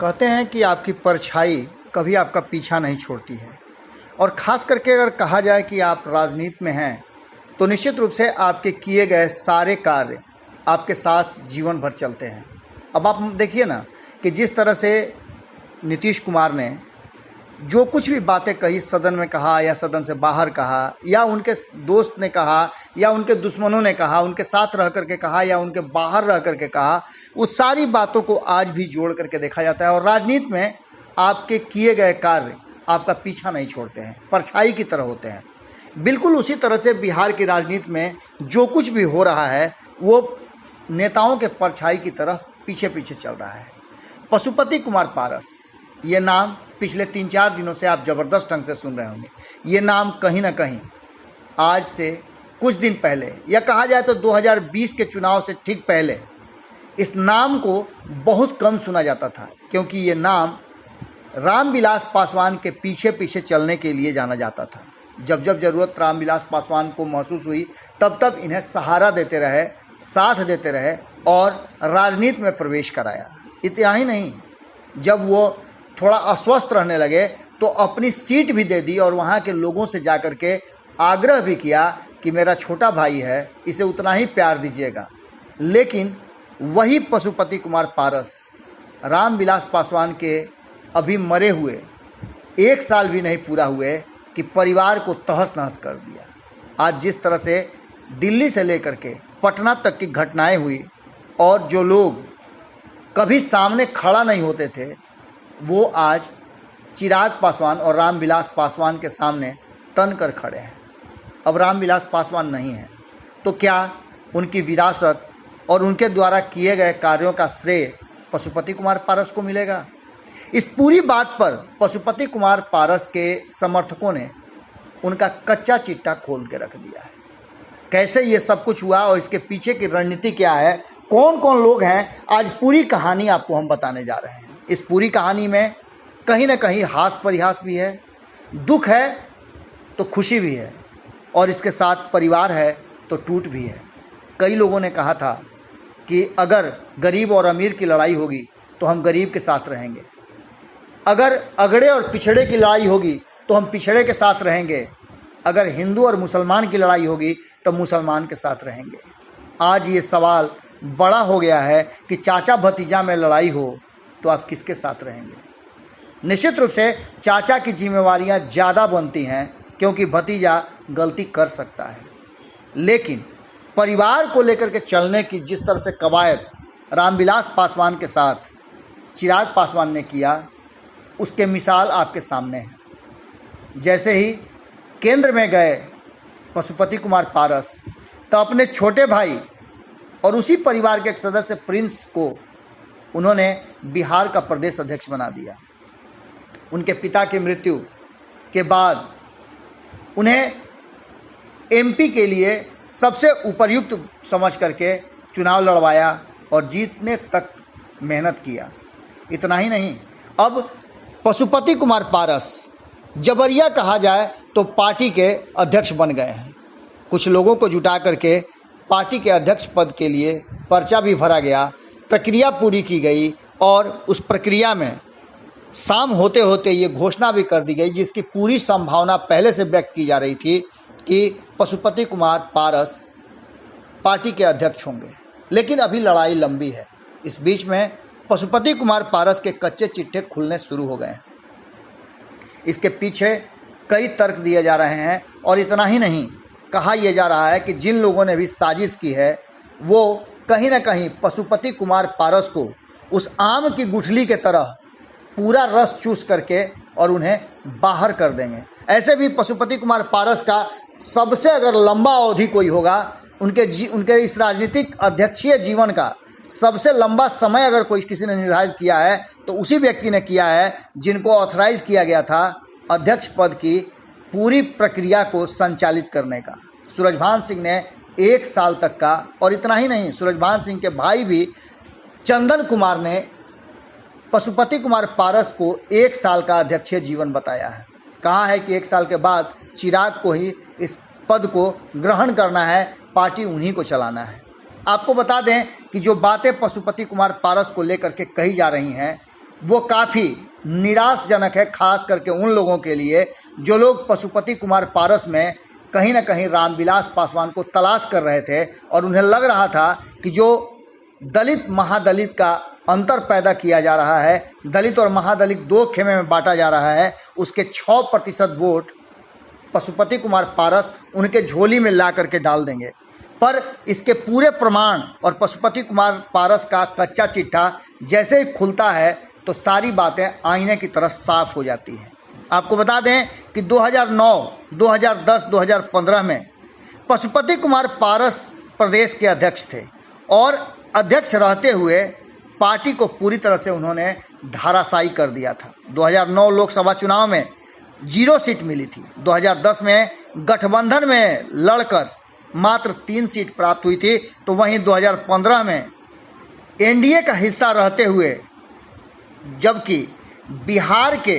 कहते हैं कि आपकी परछाई कभी आपका पीछा नहीं छोड़ती है। और ख़ास करके अगर कहा जाए कि आप राजनीति में हैं तो निश्चित रूप से आपके किए गए सारे कार्य आपके साथ जीवन भर चलते हैं। अब आप देखिए ना कि जिस तरह से नीतीश कुमार ने जो कुछ भी बातें कही, सदन में कहा या सदन से बाहर कहा या उनके दोस्त ने कहा या उनके दुश्मनों ने कहा, उनके साथ रह करके कहा या उनके बाहर रह करके कहा, उस सारी बातों को आज भी जोड़ करके देखा जाता है। और राजनीति में आपके किए गए कार्य आपका पीछा नहीं छोड़ते हैं, परछाई की तरह होते हैं। बिल्कुल उसी तरह से बिहार की राजनीति में जो कुछ भी हो रहा है वो नेताओं के परछाई की तरह पीछे पीछे चल रहा है। पशुपति कुमार पारस, ये नाम पिछले 3-4 दिनों से आप ज़बरदस्त ढंग से सुन रहे होंगे। ये नाम कहीं ना कहीं आज से कुछ दिन पहले या कहा जाए तो 2020 के चुनाव से ठीक पहले इस नाम को बहुत कम सुना जाता था, क्योंकि ये नाम रामविलास पासवान के पीछे पीछे चलने के लिए जाना जाता था। जब जब ज़रूरत रामविलास पासवान को महसूस हुई तब तब इन्हें सहारा देते रहे, साथ देते रहे और राजनीति में प्रवेश कराया। इतना ही नहीं, जब वो थोड़ा अस्वस्थ रहने लगे तो अपनी सीट भी दे दी और वहाँ के लोगों से जाकर के आग्रह भी किया कि मेरा छोटा भाई है, इसे उतना ही प्यार दीजिएगा। लेकिन वही पशुपति कुमार पारस रामविलास पासवान के अभी मरे हुए 1 साल भी नहीं पूरा हुए कि परिवार को तहस नहस कर दिया। आज जिस तरह से दिल्ली से लेकर के पटना तक की घटनाएं हुई और जो लोग कभी सामने खड़ा नहीं होते थे वो आज चिराग पासवान और रामविलास पासवान के सामने तन कर खड़े हैं। अब रामविलास पासवान नहीं है तो क्या उनकी विरासत और उनके द्वारा किए गए कार्यों का श्रेय पशुपति कुमार पारस को मिलेगा? इस पूरी बात पर पशुपति कुमार पारस के समर्थकों ने उनका कच्चा चिट्ठा खोल के रख दिया है। कैसे ये सब कुछ हुआ और इसके पीछे की रणनीति क्या है, कौन कौन लोग हैं, आज पूरी कहानी आपको हम बताने जा रहे हैं। इस पूरी कहानी में कहीं ना कहीं हास परिहास भी है, दुख है तो खुशी भी है और इसके साथ परिवार है तो टूट भी है। कई लोगों ने कहा था कि अगर गरीब और अमीर की लड़ाई होगी तो हम गरीब के साथ रहेंगे, अगर अगड़े और पिछड़े की लड़ाई होगी तो हम पिछड़े के साथ रहेंगे, अगर हिंदू और मुसलमान की लड़ाई होगी तो मुसलमान के साथ रहेंगे। आज ये सवाल बड़ा हो गया है कि चाचा भतीजा में लड़ाई हो तो आप किसके साथ रहेंगे? निश्चित रूप से चाचा की जिम्मेवारियां ज़्यादा बनती हैं, क्योंकि भतीजा गलती कर सकता है। लेकिन परिवार को लेकर के चलने की जिस तरह से कवायद रामविलास पासवान के साथ चिराग पासवान ने किया, उसके मिसाल आपके सामने है। जैसे ही केंद्र में गए पशुपति कुमार पारस तो अपने छोटे भाई और उसी परिवार के एक सदस्य प्रिंस को उन्होंने बिहार का प्रदेश अध्यक्ष बना दिया। उनके पिता की मृत्यु के बाद उन्हें एमपी के लिए सबसे उपयुक्त समझ करके चुनाव लड़वाया और जीतने तक मेहनत किया। इतना ही नहीं, अब पशुपति कुमार पारस जबरिया कहा जाए तो पार्टी के अध्यक्ष बन गए हैं। कुछ लोगों को जुटा करके पार्टी के अध्यक्ष पद के लिए पर्चा भी भरा गया, प्रक्रिया पूरी की गई और उस प्रक्रिया में शाम होते होते ये घोषणा भी कर दी गई, जिसकी पूरी संभावना पहले से व्यक्त की जा रही थी कि पशुपति कुमार पारस पार्टी के अध्यक्ष होंगे। लेकिन अभी लड़ाई लंबी है। इस बीच में पशुपति कुमार पारस के कच्चे चिट्ठे खुलने शुरू हो गए हैं। इसके पीछे कई तर्क दिए जा रहे हैं और इतना ही नहीं, कहा यह जा रहा है कि जिन लोगों ने भी साजिश की है वो कहीं ना कहीं पशुपति कुमार पारस को उस आम की गुठली के तरह पूरा रस चूस करके और उन्हें बाहर कर देंगे। ऐसे भी पशुपति कुमार पारस का सबसे अगर लंबा अवधि कोई होगा, उनके इस राजनीतिक अध्यक्षीय जीवन का सबसे लंबा समय अगर कोई किसी ने निर्धारित किया है तो उसी व्यक्ति ने किया है जिनको ऑथराइज किया गया था अध्यक्ष पद की पूरी प्रक्रिया को संचालित करने का। सूरजभान सिंह ने 1 साल तक का, और इतना ही नहीं, सूरजभान सिंह के भाई भी चंदन कुमार ने पशुपति कुमार पारस को 1 साल का अध्यक्षीय जीवन बताया है। कहा है कि 1 साल के बाद चिराग को ही इस पद को ग्रहण करना है, पार्टी उन्हीं को चलाना है। आपको बता दें कि जो बातें पशुपति कुमार पारस को लेकर के कही जा रही हैं वो काफ़ी निराशजनक है, खास करके उन लोगों के लिए जो लोग पशुपति कुमार पारस में कहीं ना कहीं रामविलास पासवान को तलाश कर रहे थे और उन्हें लग रहा था कि जो दलित महादलित का अंतर पैदा किया जा रहा है, दलित और महादलित दो खेमे में बांटा जा रहा है, उसके 6% वोट पशुपति कुमार पारस उनके झोली में ला करके डाल देंगे। पर इसके पूरे प्रमाण और पशुपति कुमार पारस का कच्चा चिट्ठा जैसे ही खुलता है तो सारी बातें आईने की तरह साफ हो जाती हैं। आपको बता दें कि 2009, 2010, 2015 में पशुपति कुमार पारस प्रदेश के अध्यक्ष थे और अध्यक्ष रहते हुए पार्टी को पूरी तरह से उन्होंने धाराशायी कर दिया था। 2009 लोकसभा चुनाव में 0 सीट मिली थी। 2010 में गठबंधन में लड़कर मात्र 3 सीट प्राप्त हुई थी। तो वहीं 2015 में एनडीए का हिस्सा रहते हुए, जबकि बिहार के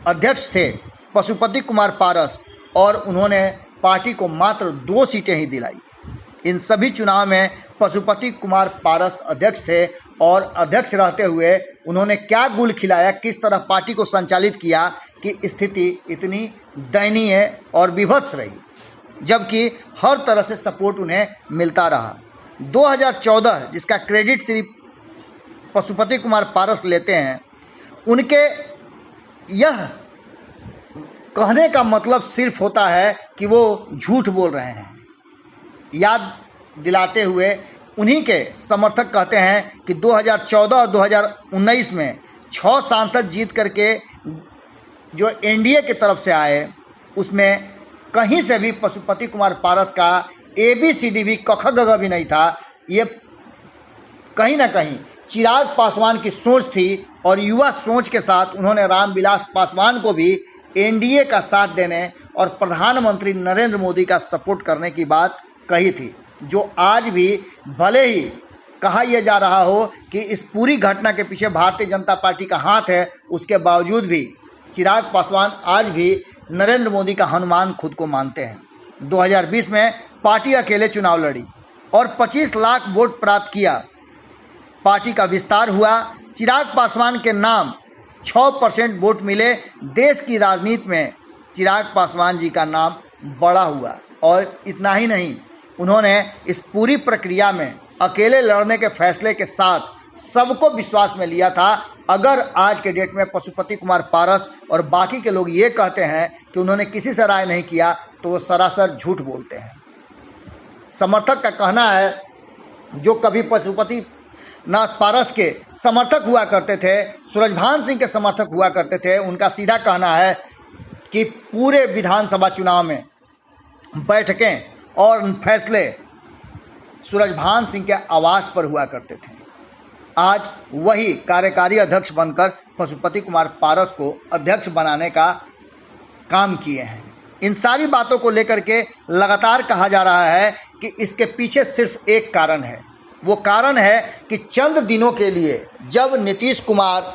अध्यक्ष थे पशुपति कुमार पारस और उन्होंने पार्टी को मात्र 2 सीटें ही दिलाई। इन सभी चुनाव में पशुपति कुमार पारस अध्यक्ष थे और अध्यक्ष रहते हुए उन्होंने क्या गुल खिलाया, किस तरह पार्टी को संचालित किया कि स्थिति इतनी दयनीय और विभत्स रही, जबकि हर तरह से सपोर्ट उन्हें मिलता रहा। 2014 जिसका क्रेडिट सिर्फ पशुपति कुमार पारस लेते हैं, उनके यह कहने का मतलब सिर्फ होता है कि वो झूठ बोल रहे हैं। याद दिलाते हुए उन्हीं के समर्थक कहते हैं कि 2014 और 2019 में 6 सांसद जीत करके जो एनडीए की तरफ से आए, उसमें कहीं से भी पशुपति कुमार पारस का ABCD भी कख गघ भी नहीं था। ये कहीं ना कहीं चिराग पासवान की सोच थी और युवा सोच के साथ उन्होंने रामविलास पासवान को भी एनडीए का साथ देने और प्रधानमंत्री नरेंद्र मोदी का सपोर्ट करने की बात कही थी, जो आज भी भले ही कहा यह जा रहा हो कि इस पूरी घटना के पीछे भारतीय जनता पार्टी का हाथ है, उसके बावजूद भी चिराग पासवान आज भी नरेंद्र मोदी का हनुमान खुद को मानते हैं। 2020 में पार्टी अकेले चुनाव लड़ी और 25 लाख वोट प्राप्त किया। पार्टी का विस्तार हुआ, चिराग पासवान के नाम 6% वोट मिले। देश की राजनीति में चिराग पासवान जी का नाम बड़ा हुआ और इतना ही नहीं, उन्होंने इस पूरी प्रक्रिया में अकेले लड़ने के फैसले के साथ सबको विश्वास में लिया था। अगर आज के डेट में पशुपति कुमार पारस और बाकी के लोग ये कहते हैं कि उन्होंने किसी से राय नहीं किया, तो वो सरासर झूठ बोलते हैं। समर्थक का कहना है, जो कभी पशुपति नाथ पारस के समर्थक हुआ करते थे, सूरजभान सिंह के समर्थक हुआ करते थे, उनका सीधा कहना है कि पूरे विधानसभा चुनाव में बैठकें और फैसले सूरजभान सिंह के आवास पर हुआ करते थे। आज वही कार्यकारी अध्यक्ष बनकर पशुपति कुमार पारस को अध्यक्ष बनाने का काम किए हैं। इन सारी बातों को लेकर के लगातार कहा जा रहा है कि इसके पीछे सिर्फ एक कारण है। वो कारण है कि चंद दिनों के लिए जब नीतीश कुमार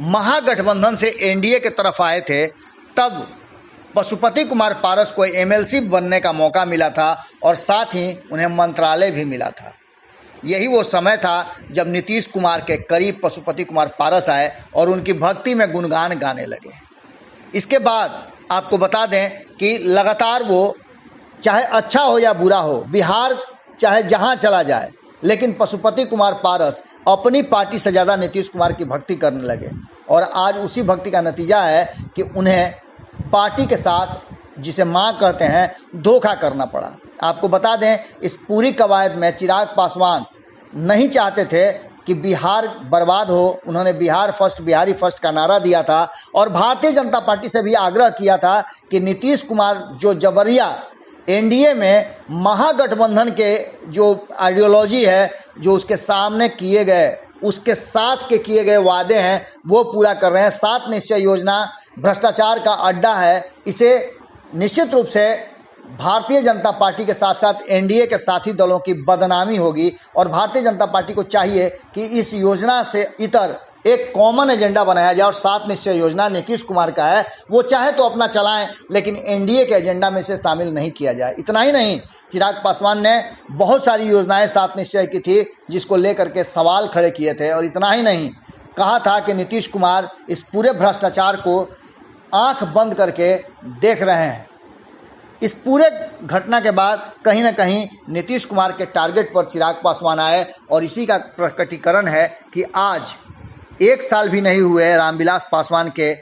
महागठबंधन से एनडीए की तरफ आए थे, तब पशुपति कुमार पारस को एमएलसी बनने का मौका मिला था और साथ ही उन्हें मंत्रालय भी मिला था। यही वो समय था जब नीतीश कुमार के करीब पशुपति कुमार पारस आए और उनकी भक्ति में गुणगान गाने लगे। इसके बाद आपको बता दें कि लगातार वो चाहे अच्छा हो या बुरा हो, बिहार चाहे जहां चला जाए, लेकिन पशुपति कुमार पारस अपनी पार्टी से ज़्यादा नीतीश कुमार की भक्ति करने लगे और आज उसी भक्ति का नतीजा है कि उन्हें पार्टी के साथ, जिसे मां कहते हैं, धोखा करना पड़ा। आपको बता दें, इस पूरी कवायद में चिराग पासवान नहीं चाहते थे कि बिहार बर्बाद हो। उन्होंने बिहार फर्स्ट, बिहारी फर्स्ट का नारा दिया था और भारतीय जनता पार्टी से भी आग्रह किया था कि नीतीश कुमार जो जबरिया एनडीए में महागठबंधन के जो आइडियोलॉजी है, जो उसके सामने किए गए, उसके साथ के किए गए वादे हैं, वो पूरा कर रहे हैं। 7 निश्चय योजना भ्रष्टाचार का अड्डा है। इसे निश्चित रूप से भारतीय जनता पार्टी के साथ साथ एनडीए के साथी दलों की बदनामी होगी और भारतीय जनता पार्टी को चाहिए कि इस योजना से इतर एक कॉमन एजेंडा बनाया जाए। और 7 निश्चय योजना नीतीश कुमार का है, वो चाहे तो अपना चलाएं, लेकिन एनडीए के एजेंडा में से शामिल नहीं किया जाए। इतना ही नहीं, चिराग पासवान ने बहुत सारी योजनाएं 7 निश्चय की थी जिसको लेकर के सवाल खड़े किए थे। और इतना ही नहीं, कहा था कि नीतीश कुमार इस पूरे भ्रष्टाचार को आंख बंद करके देख रहे हैं। इस पूरे घटना के बाद कहीं ना कहीं नीतीश कुमार के टारगेट पर चिराग पासवान आए और इसी का प्रकटीकरण है कि आज 1 साल भी नहीं हुए रामविलास पासवान के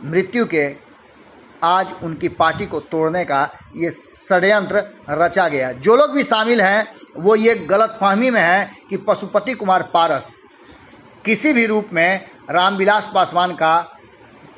मृत्यु के, आज उनकी पार्टी को तोड़ने का ये षड्यंत्र रचा गया। जो लोग भी शामिल हैं वो ये गलतफहमी में हैं कि पशुपति कुमार पारस किसी भी रूप में रामविलास पासवान का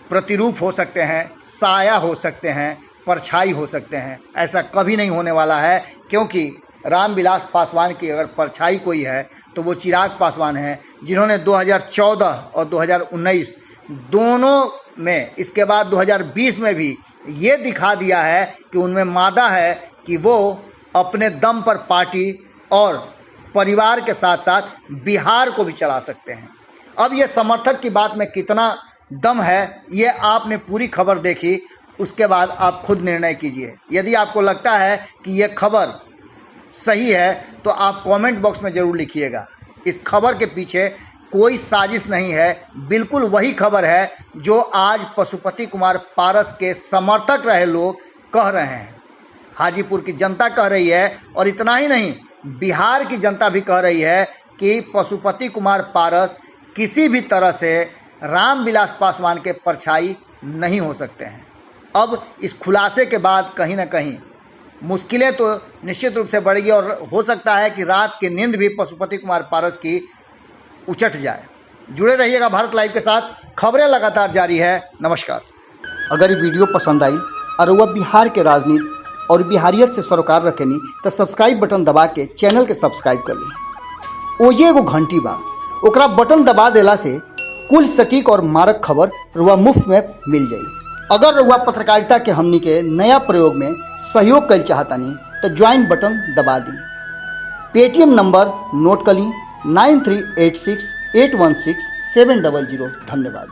प्रतिरूप हो सकते हैं, साया हो सकते हैं, परछाई हो सकते हैं। ऐसा कभी नहीं होने वाला है, क्योंकि रामविलास पासवान की अगर परछाई कोई है तो वो चिराग पासवान हैं, जिन्होंने 2014 और 2019 दोनों में, इसके बाद 2020 में भी ये दिखा दिया है कि उनमें मादा है कि वो अपने दम पर पार्टी और परिवार के साथ साथ बिहार को भी चला सकते हैं। अब ये समर्थक की बात में कितना दम है, ये आपने पूरी खबर देखी, उसके बाद आप खुद निर्णय कीजिए। यदि आपको लगता है कि ये खबर सही है तो आप कमेंट बॉक्स में ज़रूर लिखिएगा। इस खबर के पीछे कोई साजिश नहीं है, बिल्कुल वही खबर है जो आज पशुपति कुमार पारस के समर्थक रहे लोग कह रहे हैं। हाजीपुर की जनता कह रही है, और इतना ही नहीं, बिहार की जनता भी कह रही है कि पशुपति कुमार पारस किसी भी तरह से रामविलास पासवान के परछाई नहीं हो सकते हैं। अब इस खुलासे के बाद कहीं ना कहीं मुश्किलें तो निश्चित रूप से बढ़ेगी और हो सकता है कि रात की नींद भी पशुपति कुमार पारस की उचट जाए। जुड़े रहिएगा भारत लाइव के साथ, खबरें लगातार जारी है। नमस्कार। अगर ये वीडियो पसंद आई और वह बिहार के राजनीति और बिहारियत से सरोकार रखेनी तो सब्सक्राइब बटन दबा के चैनल के सब्सक्राइब कर ली। ओजे एगो घंटी बा, ओकरा बटन दबा देला से कुल सटीक और मारक खबर रुआ मुफ्त में मिल जाई। अगर रुआ पत्रकारिता के हमनी के नया प्रयोग में सहयोग कर चाहतानी तो ज्वाइन बटन दबा दी। पेटीएम नंबर नोट कर ली 9386816700। धन्यवाद।